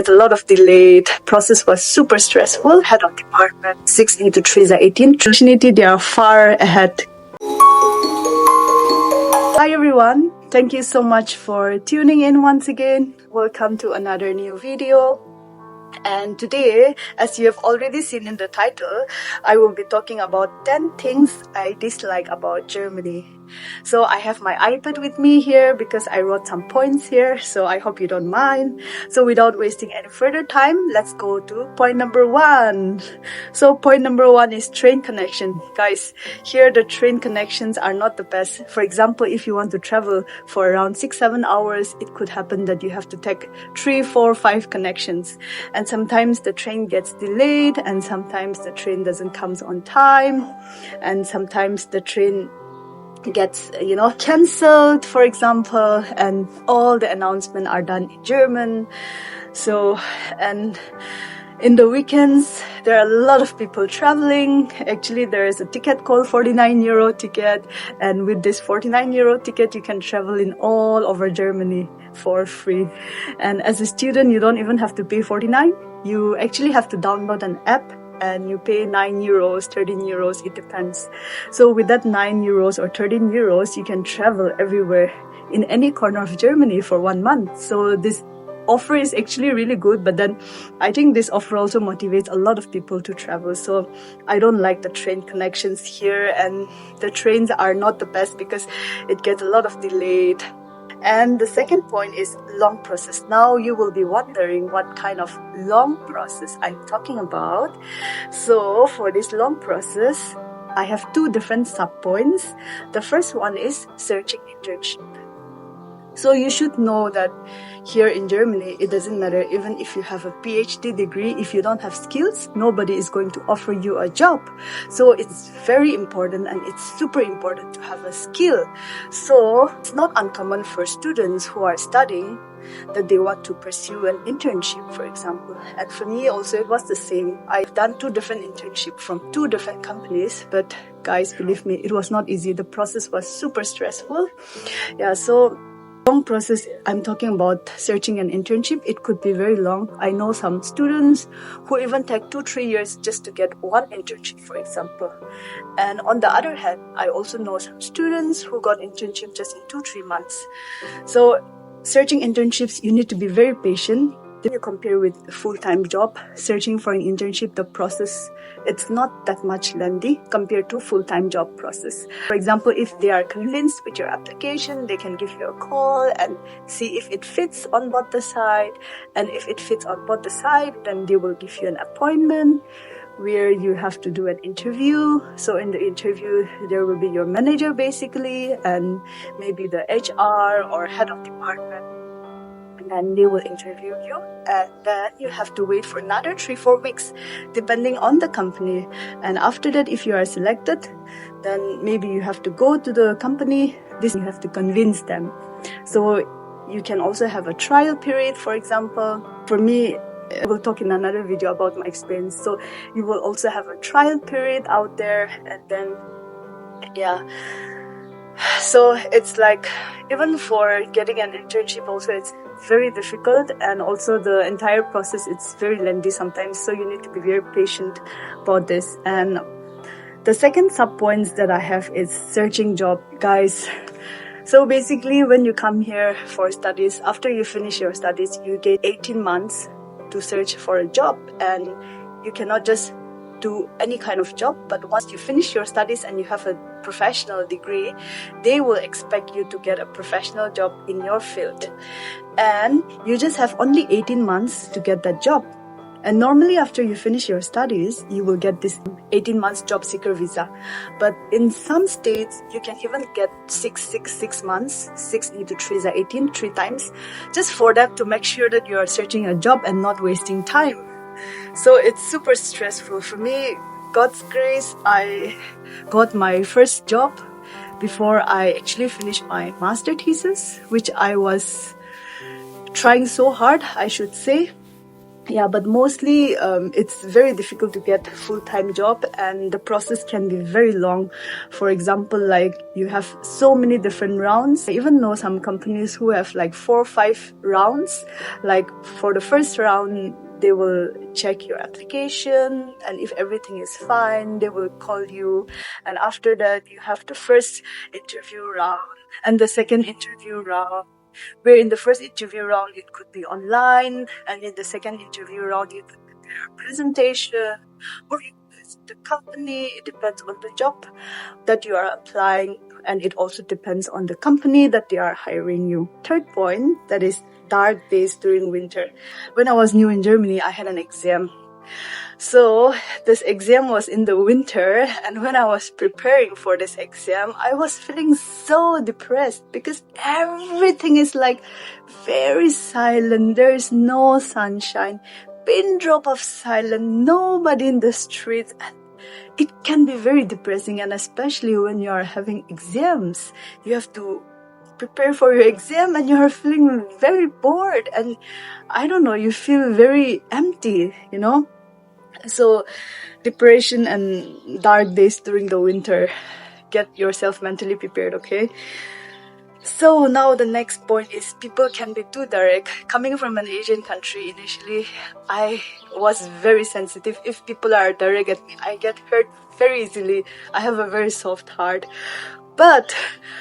get a lot of delayed. Process was super stressful. Head of department, 6 into 3 is 18. Opportunity, they are far ahead. Hi everyone, thank you so much for tuning in once again. Welcome to another new video. And today, as you have already seen in the title, I will be talking about 10 things I dislike about Germany. So I have my iPad with me here because I wrote some points here, so I hope you don't mind. So without wasting any further time, let's go to point number 1. So point number 1 is train connection. Guys, here the train connections are not the best. For example, if you want to travel for around 6-7 hours, it could happen that you have to take 3, 4, 5 connections. And sometimes the train gets delayed, and sometimes the train doesn't come on time, and sometimes the train gets cancelled, for example, and all the announcements are done in German. So, and in the weekends there are a lot of people traveling. Actually, there is a ticket called 49 euro ticket, and with this 49 euro ticket you can travel in all over Germany for free. And as a student, you don't even have to pay 49. You actually have to download an app and you pay 9 euros, 13 euros, it depends. So with that 9 euros or 13 euros, you can travel everywhere in any corner of Germany for 1 month. So this offer is actually really good, but then I think this offer also motivates a lot of people to travel. So I don't like the train connections here, and the trains are not the best because it gets a lot of delayed. And the second point is long process. Now you will be wondering what kind of long process I'm talking about. So for this long process, I have 2 different sub-points. The first one is searching internship. So you should know that here in Germany, it doesn't matter even if you have a PhD degree, if you don't have skills, nobody is going to offer you a job. So it's very important, and it's super important to have a skill. So it's not uncommon for students who are studying that they want to pursue an internship, for example. And for me also, it was the same. I've done 2 different internships from 2 different companies, but guys, believe me, it was not easy. The process was super stressful. Yeah, so long process, I'm talking about searching an internship. It could be very long. I know some students who even take 2-3 years just to get 1 internship, for example. And on the other hand, I also know some students who got internship just in 2-3 months. So searching internships, you need to be very patient. If you compare with a full-time job, searching for an internship, the process, it's not that much lengthy compared to full-time job process. For example, if they are convinced with your application, they can give you a call and see if it fits on both the side. And if it fits on both the side, then they will give you an appointment where you have to do an interview. So in the interview, there will be your manager basically, and maybe the HR or head of department. And then they will interview you, and then you have to wait for another 3-4 weeks depending on the company. And after that, if you are selected, then maybe you have to go to the company. This you have to convince them. So you can also have a trial period, for example. For me, I will talk in another video about my experience. So you will also have a trial period out there, and then so it's like, even for getting an internship also, it's very difficult, and also the entire process, it's very lengthy sometimes. So you need to be very patient about this. And the second sub points that I have is searching job, guys. So basically, when you come here for studies, after you finish your studies, you get 18 months to search for a job, and you cannot just do any kind of job. But once you finish your studies and you have a professional degree, they will expect you to get a professional job in your field, and you just have only 18 months to get that job. And normally after you finish your studies, you will get this 18 months job seeker visa. But in some states, you can even get 6 months, 6 into 3 is 18, 3 times, just for that, to make sure that you are searching a job and not wasting time. So it's super stressful. For me, God's grace, I got my first job before I actually finished my master thesis, which I was trying so hard, I should say. Yeah, but mostly it's very difficult to get full-time job, and the process can be very long. For example, like you have so many different rounds. I even know some companies who have like 4 or 5 rounds. Like for the first round, they will check your application, and if everything is fine, they will call you. And after that, you have the first interview round and the second interview round, where in the first interview round it could be online, and in the second interview round you could prepare a presentation, or you could visit the company. It depends on the job that you are applying, and it also depends on the company that they are hiring you. Third point, that is dark days during winter. When I was new in Germany, I had an exam. So this exam was in the winter, and when I was preparing for this exam, I was feeling so depressed because everything is like very silent. There is no sunshine, pin drop of silence, nobody in the streets. And it can be very depressing, and especially when you are having exams, you have to prepare for your exam and you are feeling very bored, and I don't know, you feel very empty, you know. So depression and dark days during the winter, get yourself mentally prepared, okay? So now the next point is people can be too direct. Coming from an Asian country, initially I was very sensitive. If people are direct at me, I get hurt very easily. I have a very soft heart. But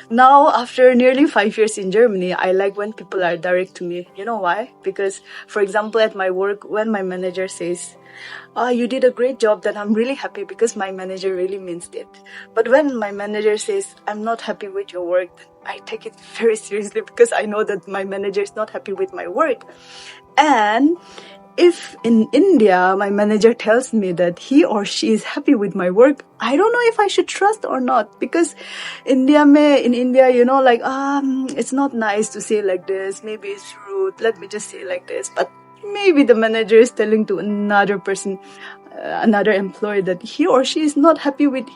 now, after nearly 5 years in Germany, I like when people are direct to me. You know why? Because, for example, at my work, when my manager says, you did a great job, then I'm really happy because my manager really means it. But when my manager says, I'm not happy with your work, then I take it very seriously because I know that my manager is not happy with my work. And if in India, my manager tells me that he or she is happy with my work, I don't know if I should trust or not, because in India, you know, like, it's not nice to say like this. Maybe it's rude. Let me just say like this. But maybe the manager is telling to another person, another employee, that he or she is not happy with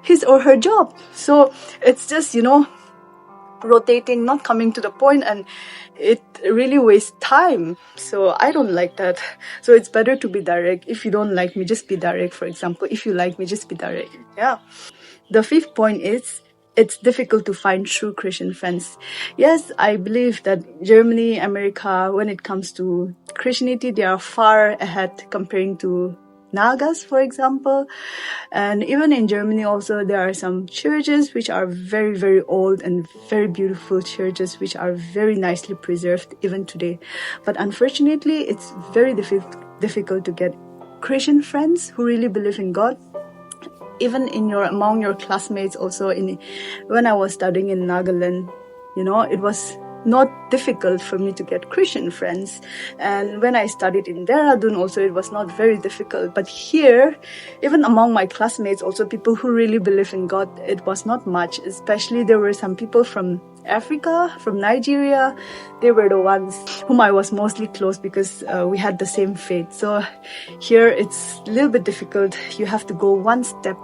his or her job. So it's just, you know, rotating, not coming to the point, and it really wastes time. So I don't like that. So it's better to be direct. If you don't like me, just be direct. For example, if you like me, just be direct. Yeah. The fifth point is, it's difficult to find true Christian friends. Yes, I believe that Germany, America, when it comes to Christianity, they are far ahead comparing to Nagas, for example. And even in Germany also, there are some churches which are very, very old and very beautiful churches which are very nicely preserved even today. But unfortunately, it's very difficult to get Christian friends who really believe in God. Even among your classmates also, when I was studying in Nagaland, you know, it was not difficult for me to get Christian friends. And when I studied in Dehradun also, it was not very difficult. But here, even among my classmates also, people who really believe in God, it was not much. Especially there were some people from Africa, from Nigeria. They were the ones whom I was mostly close because we had the same faith. So here it's a little bit difficult. You have to go one step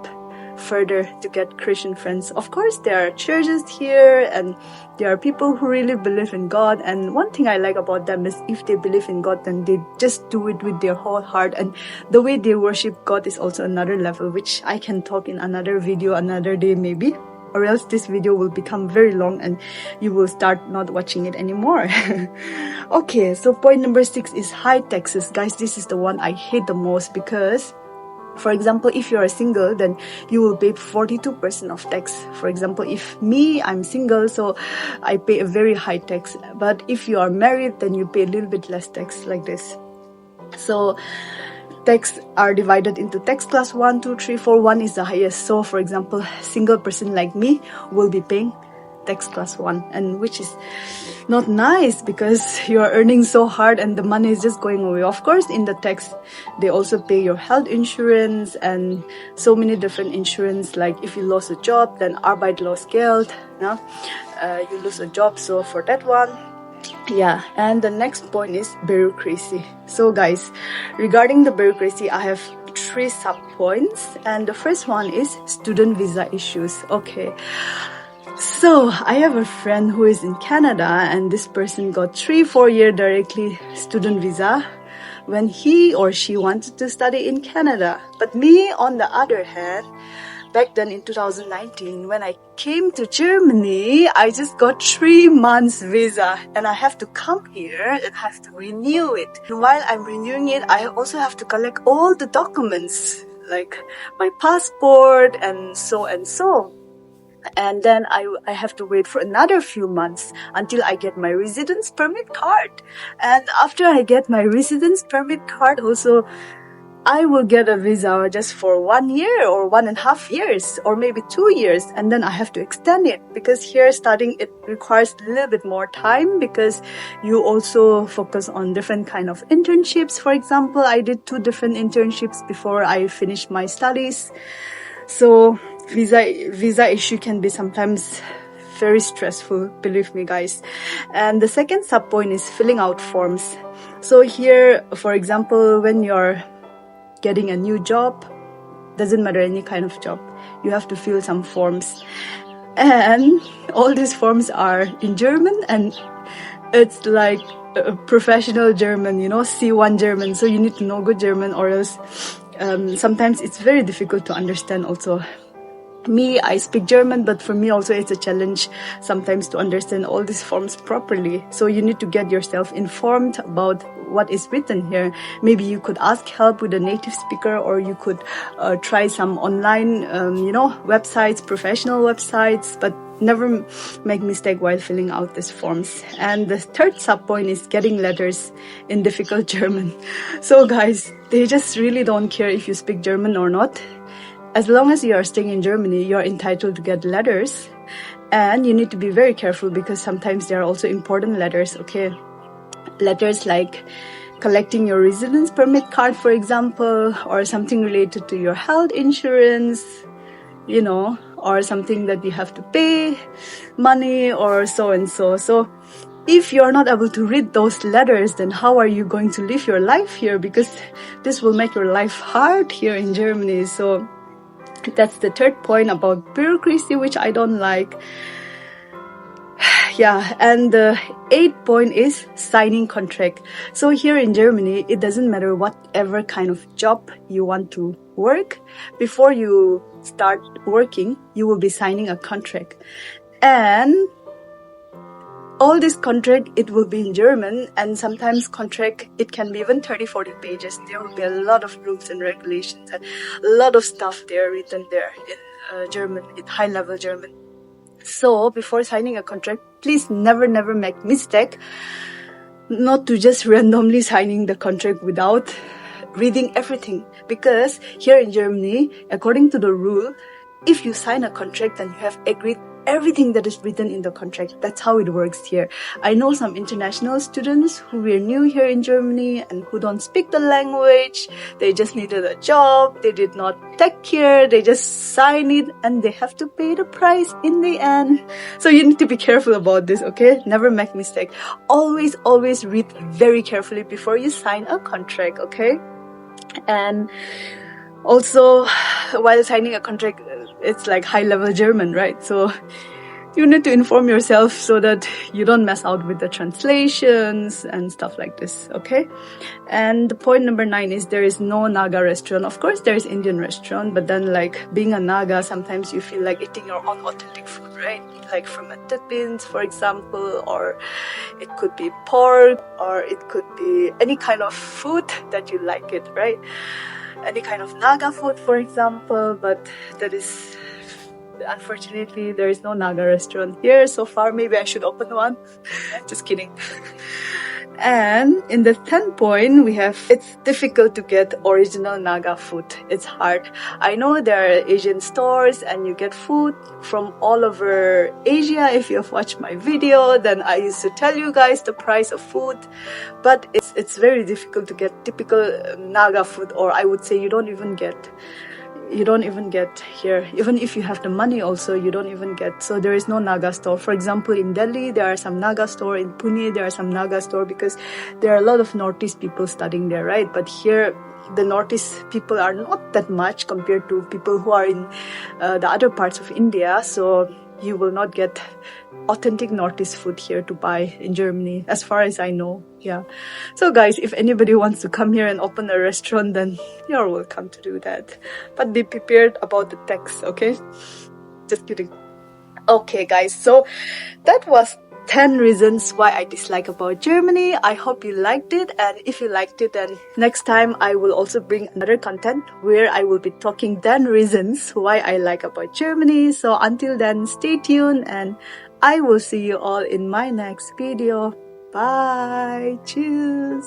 further to get Christian friends. Of course, there are churches here and there are people who really believe in God. And one thing I like about them is if they believe in God, then they just do it with their whole heart. And the way they worship God is also another level, which I can talk in another video, another day maybe. Or else this video will become very long and you will start not watching it anymore. Okay, so point number 6 is high taxes. Guys, this is the one I hate the most because, for example, if you are single, then you will pay 42% of tax. For example, if I'm single, so I pay a very high tax. But if you are married, then you pay a little bit less tax, like this. So tax are divided into tax class 1, 2, 3, 4. 1 is the highest. So for example, single person like me will be paying tax class 1, and which is not nice because you are earning so hard and the money is just going away. Of course, in the tax, they also pay your health insurance and so many different insurance. Like if you lost a job, then Arbeitslosengeld, no? You lose a job, so for that one. Yeah, and the next point is bureaucracy. So guys, regarding the bureaucracy, I have 3 sub-points, and the first one is student visa issues. Okay, so I have a friend who is in Canada, and this person got 3-4 year directly student visa. when he or she wanted to study in Canada. But me, on the other hand, back then in 2019, when I came to Germany, I just got 3 months visa and I have to come here and have to renew it. And while I'm renewing it, I also have to collect all the documents, like my passport and so and so. And then I have to wait for another few months until I get my residence permit card. And after I get my residence permit card also, I will get a visa just for 1 year or 1.5 years or maybe 2 years, and then I have to extend it because here studying it requires a little bit more time because you also focus on different kind of internships. For example, I did 2 different internships before I finished my studies. So visa issue can be sometimes very stressful, believe me guys. And the second sub point is filling out forms. So here, for example, when you're getting a new job, doesn't matter any kind of job, you have to fill some forms, and all these forms are in German, and it's like a professional German, C1 German, so you need to know good German or else sometimes it's very difficult to understand also. Me, I speak German, but for me also it's a challenge sometimes to understand all these forms properly. So you need to get yourself informed about what is written here. Maybe you could ask help with a native speaker, or you could try some online, websites, professional websites, but never make mistake while filling out these forms. And the third sub point is getting letters in difficult German. So guys, they just really don't care if you speak German or not. As long as you are staying in Germany, you are entitled to get letters, and you need to be very careful because sometimes there are also important letters, okay? Letters like collecting your residence permit card, for example, or something related to your health insurance, or something that you have to pay money or so and so. So if you're not able to read those letters, then how are you going to live your life here? Because this will make your life hard here in Germany. So that's the third point about bureaucracy, which I don't like. Yeah, and the 8th point is signing contract. So here in Germany, it doesn't matter whatever kind of job you want to work. Before you start working, you will be signing a contract. And all this contract, it will be in German, and sometimes contract, it can be even 30-40 pages. There will be a lot of rules and regulations and a lot of stuff there written there in German, in high-level German. So before signing a contract, please never make mistake not to just randomly signing the contract without reading everything. Because here in Germany, according to the rule, if you sign a contract, then you have agreed everything that is written in the contract. That's how it works here. I know some international students who were new here in Germany and who don't speak the language. They just needed a job. They did not take care. They just sign it and they have to pay the price in the end. So you need to be careful about this, okay? Never make mistake. Always read very carefully before you sign a contract, okay? And also, while signing a contract, it's like high-level German, right? So you need to inform yourself so that you don't mess out with the translations and stuff like this, okay? And the point number 9 is there is no Naga restaurant. Of course, there is Indian restaurant, but then like being a Naga, sometimes you feel like eating your own authentic food, right? Like fermented beans, for example, or it could be pork, or it could be any kind of food that you like it, right? Any kind of Naga food, for example, but that is, unfortunately, there is no Naga restaurant here so far. Maybe I should open one. Just kidding. And in the 10th point, we have, it's difficult to get original Naga food. It's hard. I know there are Asian stores and you get food from all over Asia. If you have watched my video, then I used to tell you guys the price of food. But it's very difficult to get typical Naga food, or I would say you don't even get here. Even if you have the money also, you don't even get. So there is no Naga store. For example, in Delhi, there are some Naga store. In Pune, there are some Naga store because there are a lot of Northeast people studying there, right? But here, the Northeast people are not that much compared to people who are in the other parts of India. So you will not get authentic Northeast food here to buy in Germany, as far as I know. Yeah. So guys, if anybody wants to come here and open a restaurant, then you're welcome to do that. But be prepared about the tax, okay? Just kidding. Okay guys, so that was 10 reasons why I dislike about Germany. I hope you liked it, and if you liked it, then next time I will also bring another content where I will be talking 10 reasons why I like about Germany. So until then, stay tuned and I will see you all in my next video. Bye. Cheers.